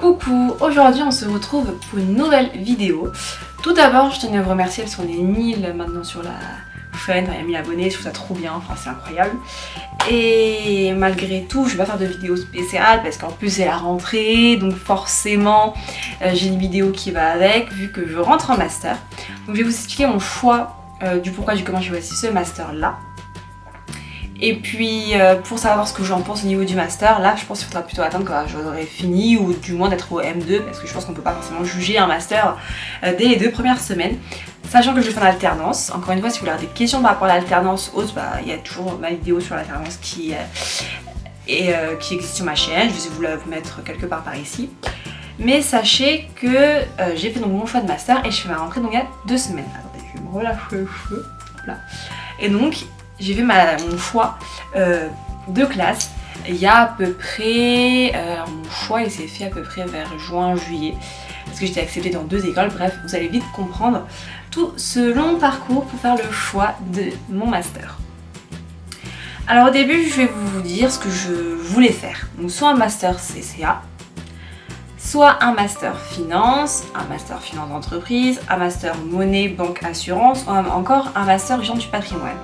Coucou, aujourd'hui on se retrouve pour une nouvelle vidéo. Tout d'abord je tenais à vous remercier parce qu'on est 1000 maintenant sur la chaîne, il y a 1000 abonnés, je trouve ça trop bien, enfin c'est incroyable. Et malgré tout je vais pas faire de vidéo spéciale parce qu'en plus c'est la rentrée, donc forcément j'ai une vidéo qui va avec vu que je rentre en master. Donc je vais vous expliquer mon choix du pourquoi du comment j'ai choisi ce master là. Et puis pour savoir ce que j'en pense au niveau du master, là je pense qu'il faudra plutôt attendre quand j'aurai fini ou du moins d'être au M2 parce que je pense qu'on peut pas forcément juger un master dès les 2 premières semaines. Sachant que je le fais en alternance, encore une fois si vous avez des questions par rapport à l'alternance haute, il y a toujours ma vidéo sur l'alternance qui existe sur ma chaîne, je vais vous la mettre quelque part par ici. Mais sachez que j'ai fait donc mon choix de master et je fais ma rentrée donc il y a 2 semaines. Attendez, je vais me relâcher les cheveux. Là. Et donc j'ai fait mon choix de classe il y a à peu près, mon choix il s'est fait à peu près vers juin-juillet parce que j'étais acceptée dans 2 écoles, bref vous allez vite comprendre tout ce long parcours pour faire le choix de mon master. Alors au début je vais vous dire ce que je voulais faire, donc soit un master CCA, soit un master finance d'entreprise, un master monnaie, banque, assurance, ou encore un master gestion du patrimoine.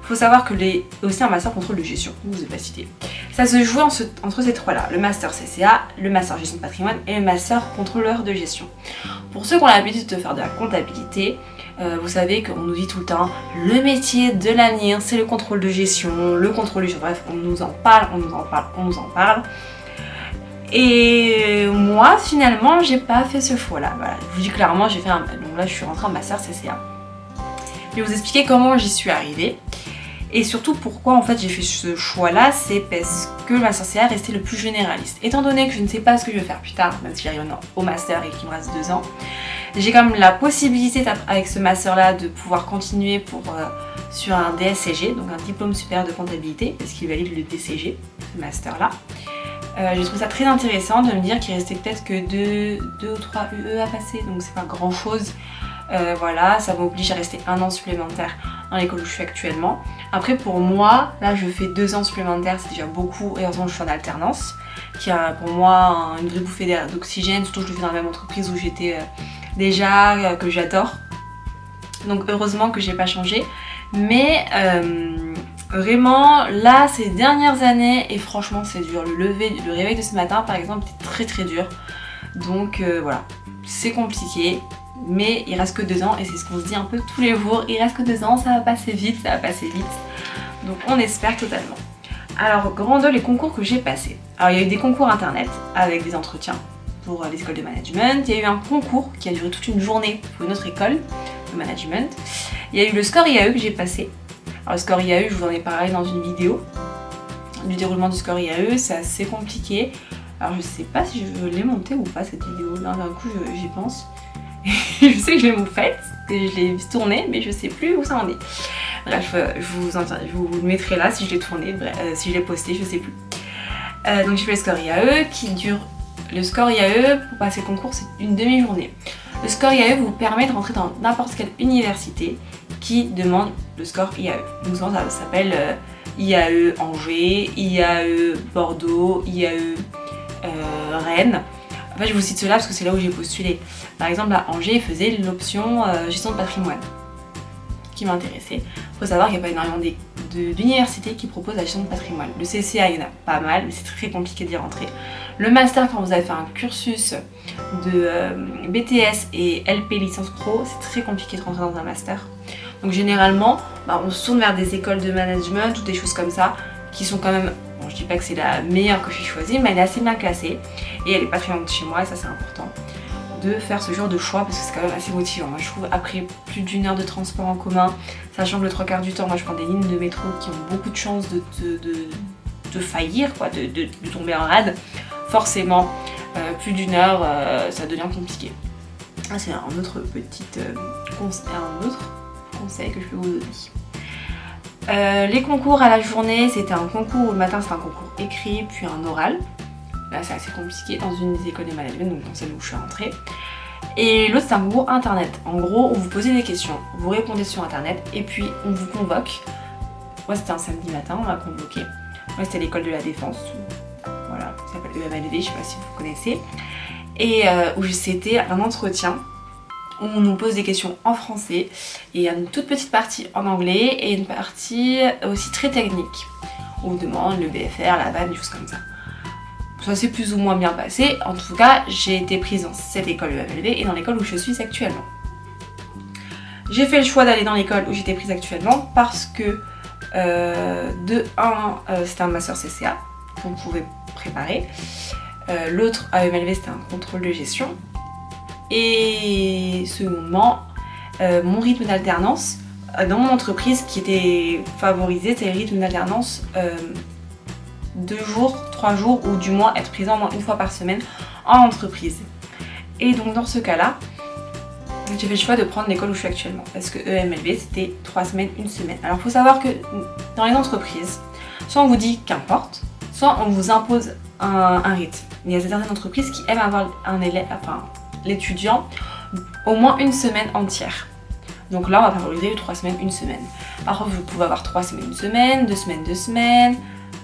Il faut savoir que aussi un master contrôle de gestion, je ne vous ai pas cité. Ça se joue entre ces trois-là, le master CCA, le master gestion de patrimoine et le master contrôleur de gestion. Pour ceux qui ont l'habitude de faire de la comptabilité, vous savez qu'on nous dit tout le temps, le métier de l'avenir c'est le contrôle de gestion, bref, on nous en parle. Et moi finalement j'ai pas fait ce choix là, voilà. Je vous dis clairement, donc là je suis rentrée en master CCA. Je vais vous expliquer comment j'y suis arrivée. Et surtout pourquoi en fait j'ai fait ce choix là, c'est parce que le master CA restait le plus généraliste. Étant donné que je ne sais pas ce que je vais faire plus tard, même si j'arrive au master et qu'il me reste 2 ans, j'ai quand même la possibilité avec ce master là de pouvoir continuer sur un DSCG, donc un diplôme supérieur de comptabilité, parce qu'il valide le DCG, ce master là. J'ai trouvé ça très intéressant de me dire qu'il restait peut-être que 2 ou 3 UE à passer, donc c'est pas grand chose. Voilà, ça m'oblige à rester 1 an supplémentaire dans l'école où je suis actuellement. Après pour moi, là je fais 2 ans supplémentaires, c'est déjà beaucoup, et en ce moment je suis en alternance, qui a pour moi une vraie bouffée d'oxygène, surtout que je le fais dans la même entreprise où j'étais déjà, que j'adore. Donc heureusement que j'ai pas changé, mais vraiment là ces dernières années, et franchement c'est dur, le réveil de ce matin par exemple était très dur. Donc voilà, c'est compliqué. Mais il reste que 2 ans et c'est ce qu'on se dit un peu tous les jours, il reste que 2 ans, ça va passer vite. Donc on espère totalement. Alors grand 2, les concours que j'ai passés. Alors il y a eu des concours internet avec des entretiens pour les écoles de management. Il y a eu un concours qui a duré toute une journée pour une autre école de management. Il y a eu le score IAE que j'ai passé. Alors le score IAE, je vous en ai parlé dans une vidéo du déroulement du score IAE, c'est assez compliqué. Alors je sais pas si je l'ai monté ou pas cette vidéo, là d'un coup j'y pense. Je sais que je l'ai faite, que je l'ai tournée, mais je sais plus où ça en est. Bref, je vous le mettrai là si je l'ai tourné, si je l'ai posté, je sais plus. Donc j'ai fait le score IAE qui dure. Le score IAE pour passer le concours c'est une demi-journée. Le score IAE vous permet de rentrer dans n'importe quelle université qui demande le score IAE. Donc souvent ça s'appelle IAE Angers, IAE Bordeaux, IAE Rennes. En fait, je vous cite cela parce que c'est là où j'ai postulé. Par exemple, à Angers, faisait l'option gestion de patrimoine qui m'intéressait. Il faut savoir qu'il n'y a pas énormément d'universités qui proposent la gestion de patrimoine. Le CCA, il y en a pas mal, mais c'est très compliqué d'y rentrer. Le master, quand vous avez fait un cursus de BTS et LP licence pro, c'est très compliqué de rentrer dans un master. Donc généralement, on se tourne vers des écoles de management ou des choses comme ça qui sont quand même... Bon, je dis pas que c'est la meilleure que j'ai choisie, mais elle est assez bien classée et elle est pas très loin de chez moi et ça c'est important de faire ce genre de choix parce que c'est quand même assez motivant. Moi je trouve après plus d'1 heure de transport en commun, sachant que le 3/4 du temps moi je prends des lignes de métro qui ont beaucoup de chances de faillir, quoi, de tomber en rade, forcément plus d'1 heure ça devient compliqué. C'est un autre conseil que je peux vous donner. Les concours à la journée, c'était un concours où le matin c'était un concours écrit puis un oral. Là c'est assez compliqué dans une des écoles de management, donc dans celle où je suis rentrée. Et l'autre c'est un concours internet. En gros, on vous posait des questions, vous répondez sur internet et puis on vous convoque. Moi c'était un samedi matin, on m'a convoqué. Moi c'était l'école de la défense. Voilà, ça s'appelle EMLD, je sais pas si vous connaissez. et où c'était un entretien où on nous pose des questions en français et il y a une toute petite partie en anglais et une partie aussi très technique où on demande le BFR, la vanne, des choses comme ça. Ça s'est plus ou moins bien passé. En tout cas, j'ai été prise dans cette école EMLV et dans l'école où je suis actuellement. J'ai fait le choix d'aller dans l'école où j'étais prise actuellement parce que c'était un master CCA qu'on pouvait préparer. L'autre à EMLV c'était un contrôle de gestion. Et secondement, mon rythme d'alternance dans mon entreprise qui était favorisé, c'est le rythme d'alternance 2 jours, 3 jours ou du moins être présent au moins une fois par semaine en entreprise. Et donc dans ce cas-là, j'ai fait le choix de prendre l'école où je suis actuellement parce que EMLV c'était 3 semaines, 1 semaine. Alors il faut savoir que dans les entreprises, soit on vous dit qu'importe, soit on vous impose un rythme. Il y a certaines entreprises qui aiment avoir l'étudiant au moins 1 semaine entière. Donc là on va favoriser 3 semaines, 1 semaine. Parfois vous pouvez avoir 3 semaines, 1 semaine, 2 semaines, 2 semaines,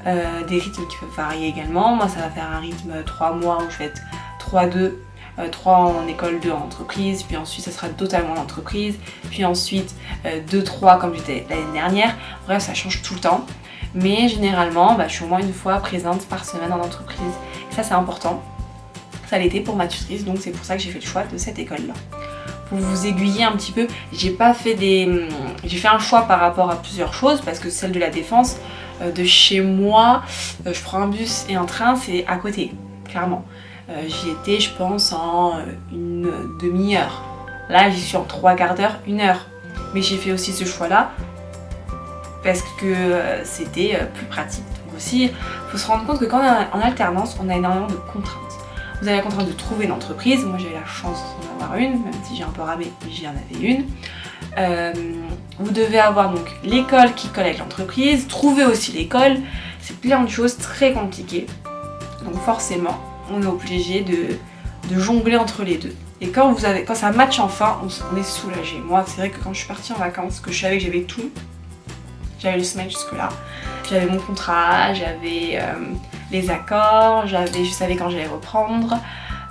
des rythmes qui peuvent varier également. Moi ça va faire un rythme 3 mois où je vais être 3-2, 3 en école, 2 en entreprise, puis ensuite ça sera totalement en entreprise, puis ensuite 2-3 comme j'étais l'année dernière. Bref, ça change tout le temps, mais généralement je suis au moins 1 fois présente par semaine en entreprise. Et ça c'est important, ça l'était pour ma tutrice, donc c'est pour ça que j'ai fait le choix de cette école là. Pour vous aiguiller un petit peu, j'ai fait un choix par rapport à plusieurs choses, parce que celle de la Défense, de chez moi, je prends un bus et un train, c'est à côté, clairement. J'y étais je pense en une demi-heure. Là j'y suis en 3/4 d'heure, 1 heure. Mais j'ai fait aussi ce choix là parce que c'était plus pratique. Donc aussi, il faut se rendre compte que quand on est en alternance, on a énormément de contraintes. Vous avez la contrainte de trouver une entreprise. Moi j'ai eu la chance d'en avoir une, même si j'ai un peu ramé, mais j'en avais une. Vous devez avoir donc l'école qui colle avec l'entreprise, trouver aussi l'école. C'est plein de choses très compliquées. Donc forcément, on est obligé de jongler entre les deux. Et quand ça match enfin, on est soulagé. Moi, c'est vrai que quand je suis partie en vacances, que je savais que j'avais tout, j'avais le SMIC jusque-là, j'avais mon contrat, j'avais les accords, je savais quand j'allais reprendre,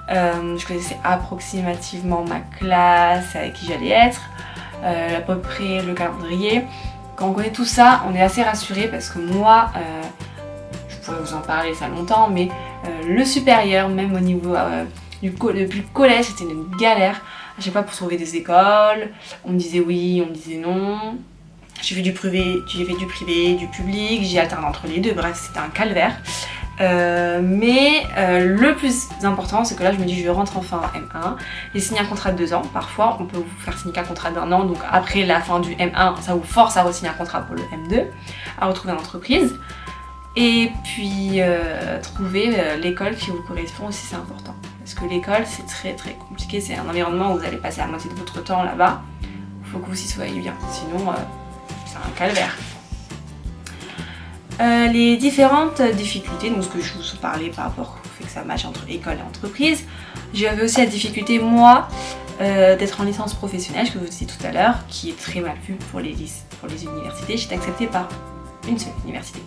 je connaissais approximativement ma classe, avec qui j'allais être, à peu près le calendrier. Quand on connaît tout ça, on est assez rassuré parce que moi, je pourrais vous en parler ça longtemps, mais le supérieur, même au niveau depuis le collège, c'était une galère. À chaque fois pour trouver des écoles, on me disait oui, on me disait non. J'ai fait du privé, du public, j'ai alterné entre les deux, bref c'était un calvaire. Mais le plus important c'est que là je me dis je rentre enfin en M1, j'ai signé un contrat de 2 ans, parfois on peut vous faire signer un contrat d'1 an, donc après la fin du M1 ça vous force à re-signer un contrat pour le M2, à retrouver une entreprise. Et puis trouver l'école qui vous correspond aussi c'est important. Parce que l'école c'est très très compliqué, c'est un environnement où vous allez passer la moitié de votre temps là-bas. Il faut que vous y soyez bien, sinon c'est un calvaire. Les différentes difficultés, donc ce que je vous parlais par rapport au fait que ça matche entre école et entreprise. J'avais aussi la difficulté moi d'être en licence professionnelle, que je vous disais tout à l'heure, qui est très mal vue pour les universités. J'étais acceptée par une seule université.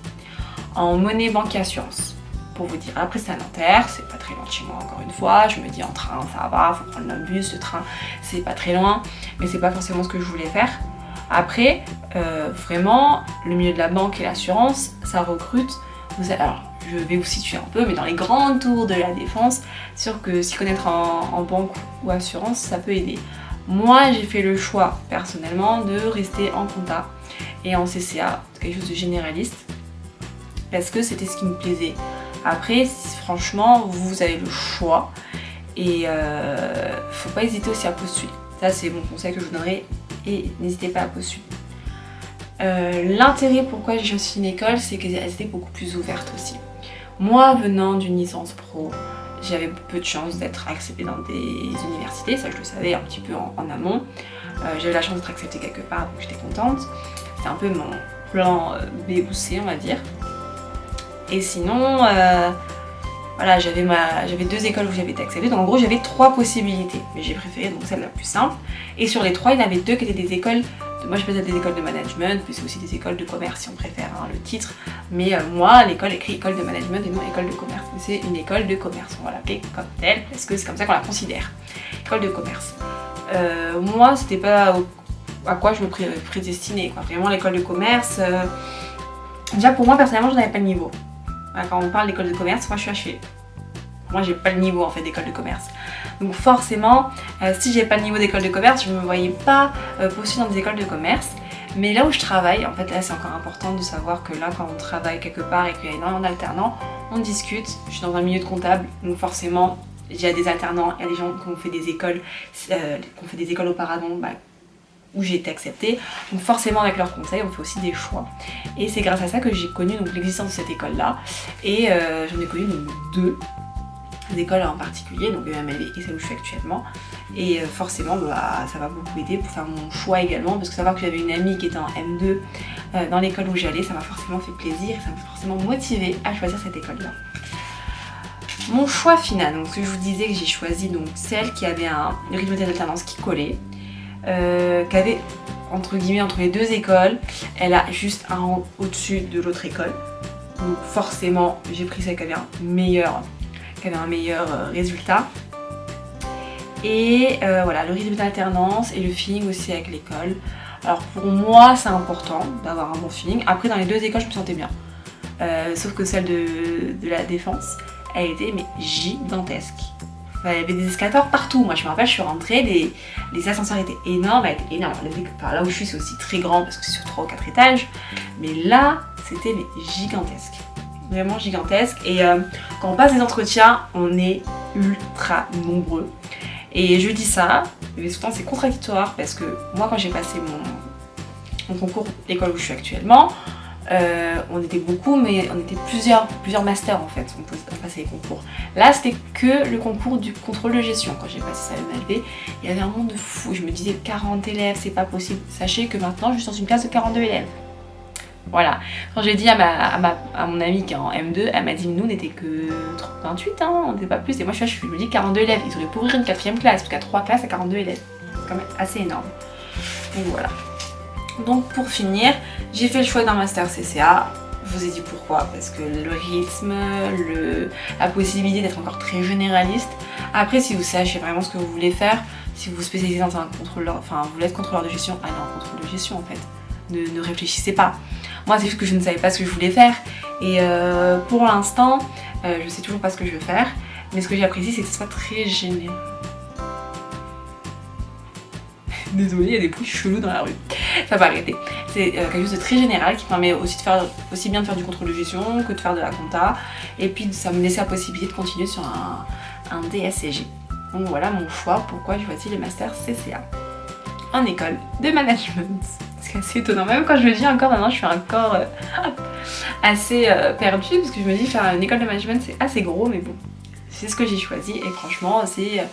En monnaie, banque et assurance, pour vous dire. Après c'est à Nanterre, c'est pas très loin de chez moi encore une fois, je me dis en train ça va, faut prendre le bus, le train c'est pas très loin, mais c'est pas forcément ce que je voulais faire. Après, vraiment, le milieu de la banque et l'assurance, ça recrute, alors je vais vous situer un peu, mais dans les grandes tours de la Défense, c'est sûr que s'y connaître en banque ou assurance, ça peut aider. Moi j'ai fait le choix personnellement de rester en compta et en CCA, quelque chose de généraliste, parce que c'était ce qui me plaisait. Après, franchement, vous avez le choix et faut pas hésiter aussi à postuler. Ça, c'est mon conseil que je vous donnerai et n'hésitez pas à postuler. L'intérêt pourquoi j'ai choisi une école, c'est qu'elles étaient beaucoup plus ouvertes aussi. Moi, venant d'une licence pro, j'avais peu de chance d'être acceptée dans des universités, ça je le savais un petit peu en amont. J'avais la chance d'être acceptée quelque part, donc j'étais contente. C'était un peu mon plan B ou C, on va dire. Et sinon, voilà, j'avais 2 écoles où j'avais été acceptée, donc en gros j'avais 3 possibilités, mais j'ai préféré donc celle la plus simple. Et sur les 3, il y en avait 2 qui étaient des écoles moi je faisais des écoles de management, puis c'est aussi des écoles de commerce si on préfère hein, le titre. Mais moi, l'école écrit école de management et non école de commerce. C'est une école de commerce, on va l'appeler comme telle, parce que c'est comme ça qu'on la considère. École de commerce. Moi, c'était pas à quoi je me prédestinais, quoi. Vraiment l'école de commerce. Déjà pour moi personnellement, je n'avais pas le niveau. Quand on parle d'école de commerce, moi je suis hachée. Moi j'ai pas le niveau en fait d'école de commerce. Donc forcément, si j'ai pas le niveau d'école de commerce, je me voyais pas postuler dans des écoles de commerce. Mais là où je travaille, en fait là c'est encore important de savoir que là quand on travaille quelque part et qu'il y a énormément d'alternants, on discute. Je suis dans un milieu de comptable, donc forcément il y a des alternants, il y a des gens qui ont fait des écoles auparavant, où j'ai été acceptée. Donc forcément avec leurs conseils, on fait aussi des choix. Et c'est grâce à ça que j'ai connu l'existence de cette école-là. Et j'en ai connu donc, 2 écoles en particulier, donc EMLV et celle où je suis actuellement. Et forcément, ça m'a beaucoup aidé pour faire mon choix également, parce que savoir que j'avais une amie qui était en M2 dans l'école où j'allais, ça m'a forcément fait plaisir, et ça m'a forcément motivée à choisir cette école-là. Mon choix final, donc je vous disais que j'ai choisi donc celle qui avait un rythme d'alternance qui collait, qui avait entre guillemets entre les 2 écoles, elle a juste un rang au-dessus de l'autre école. Donc forcément, j'ai pris celle qui avait un meilleur résultat. Et voilà, le rythme d'alternance et le feeling aussi avec l'école. Alors pour moi, c'est important d'avoir un bon feeling. Après, dans les 2 écoles, je me sentais bien. Sauf que celle de la Défense, elle était mais gigantesque. Enfin, il y avait des escalators partout. Moi, je me rappelle, je suis rentrée, les ascenseurs étaient énormes, elle était énorme. Enfin, là où je suis, c'est aussi très grand parce que c'est sur 3 ou 4 étages. Mais là, c'était gigantesque. Vraiment gigantesque. Et quand on passe des entretiens, on est ultra nombreux. Et je dis ça, mais souvent c'est contradictoire parce que moi quand j'ai passé mon concours, l'école où je suis actuellement, on était beaucoup, mais on était plusieurs masters en fait, on passait les concours. Là c'était que le concours du contrôle de gestion. Quand j'ai passé ça à l'EMLV, il y avait un monde de fou. Je me disais 40 élèves, c'est pas possible. Sachez que maintenant je suis dans une classe de 42 élèves. Voilà, quand j'ai dit à mon amie qui est en M2, elle m'a dit nous on n'était que 28, hein, on n'était pas plus. Et moi je me dis 42 élèves, ils auraient pu ouvrir une 4ème classe, parce qu'à 3 classes à 42 élèves. C'est quand même assez énorme. Donc voilà. Donc pour finir, j'ai fait le choix d'un master CCA. Je vous ai dit pourquoi, parce que le rythme, la possibilité d'être encore très généraliste. Après si vous savez vraiment ce que vous voulez faire, si vous vous spécialisez dans un contrôleur, enfin vous voulez être contrôleur de gestion, allez en contrôle de gestion en fait. Ne réfléchissez pas. Moi c'est juste que je ne savais pas ce que je voulais faire et pour l'instant je sais toujours pas ce que je veux faire, mais ce que j'apprécie c'est que ce soit très général. Désolée, il y a des bruits chelous dans la rue, ça va arrêter. C'est quelque chose de très général qui permet aussi de faire aussi bien de faire du contrôle de gestion que de faire de la compta, et puis ça me laissait la possibilité de continuer sur un DSCG. Donc voilà mon choix, pourquoi j'ai choisi le master CCA en école de management. C'est assez étonnant, même quand je le dis encore maintenant je suis encore assez perdue parce que je me dis faire une école de management c'est assez gros, mais bon c'est ce que j'ai choisi et franchement c'est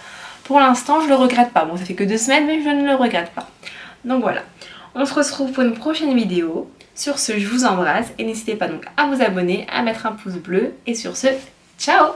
pour l'instant je le regrette pas. Bon ça fait que 2 semaines mais je ne le regrette pas. Donc voilà, on se retrouve pour une prochaine vidéo. Sur ce je vous embrasse et n'hésitez pas donc à vous abonner, à mettre un pouce bleu et sur ce ciao.